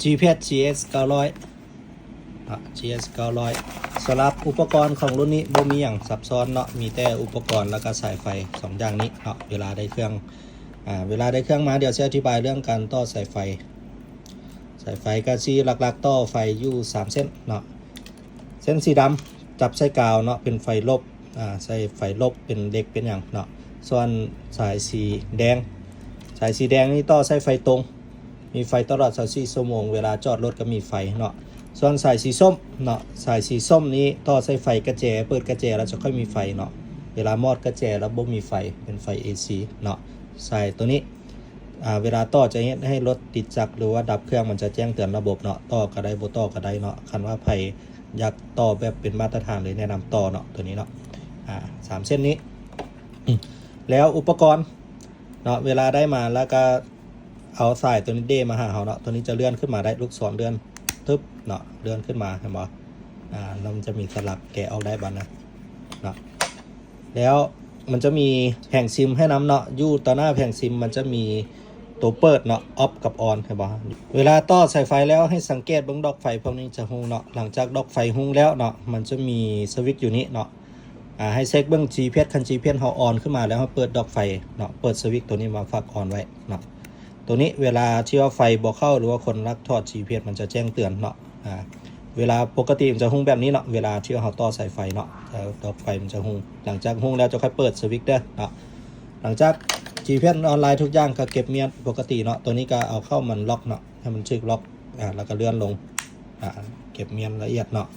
GPS GS 900GS 900สำหรับอุปกรณ์ของรุ่นนี้บ่มีอย่างซับซ้อนเนาะมีแต่อุปกรณ์แล้วก็สายไฟ2อย่างนี้เนาะเวลาได้เครื่องมาเดี๋ยวจะอธิบายเรื่องการต่อสายไฟก็สิหลักๆต่อไฟอยู่3เส้นเนาะเส้นสีดำจับใส่กาวเนาะเป็นไฟลบใส่ไฟลบเป็นเล็กเป็นอย่างเนาะส่วนสายสีแดงนี่ต่อใส่ไฟตรงมีไฟตลอด24ชั่วโมงเวลาจอดรถก็มีไฟเนาะส่วนสายสีส้มเนาะสายสีส้มนี้ต่อใส่ไฟกระแจเปิดกระแจแล้วจะค่อยมีไฟเนาะเวลามอดกระแจแล้วบ่มีไฟเป็นไฟ AC เนาะสายตัวนี้เวลาต่อจะให้รถติดจักรหรือว่าดับเครื่องมันจะแจ้งเตือนระบบเนาะต่อก็ได้บ่ต่อก็ได้เนาะคันว่าไฟอยากต่อแบบเป็นมาตรฐานเลยแนะนำต่อเนาะตัวนี้เนาะ3เส้นนี้แล้วอุปกรณ์เนาะเวลาได้มาแล้วก็เอาสายตัวนี้เดมาหาเขาเนาะตัวนี้จะเลื่อนขึ้นมาได้ลูกศรเลื่อนทึบเนาะเลื่อนขึ้นมาเห็นบ่แล้วมันจะมีสลักแกะออกได้บ้างนะเนาะแล้วมันจะมีแผงซิมให้น้ำเนาะอยู่ต่อหน้าแผงซิมมันจะมีตัวเปิดเนาะออฟกับออนเห็นบ่เวลาต่อสายไฟแล้วให้สังเกตเบิ่งดอกไฟพวกนี้จะหุ้งเนาะหลังจากดอกไฟหุ้งแล้วเนาะมันจะมีสวิตช์อยู่นี้เนาะให้เช็คเบื้อง GPS คัน GPS เฮาออนขึ้นมาแล้วเฮาเปิดดอกไฟเนาะเปิดสวิตช์ตัวนี้มาฝากออนไว้เนาะตัวนี้เวลาที่ว่าไฟบ่เข้าหรือว่าคนลักทอด GPS มันจะแจ้งเตือนเนาะเวลาปกติมันจะหุ้งแบบนี้เนาะเวลาที่เฮาต่อสายไฟเนาะดอกไฟมันจะหุ้งหลังจากหุ้งแล้วจะค่อยเปิดสวิตช์เด้อเนาะหลังจาก GPS ออนไลน์ทุกอย่างก็เก็บเมียนปกติเนาะตัวนี้ก็เอาเข้ามันล็อกเนาะให้มันชึกล็อกแล้วก็เลื่อนลงเก็บเมียนละเอียดเนาะ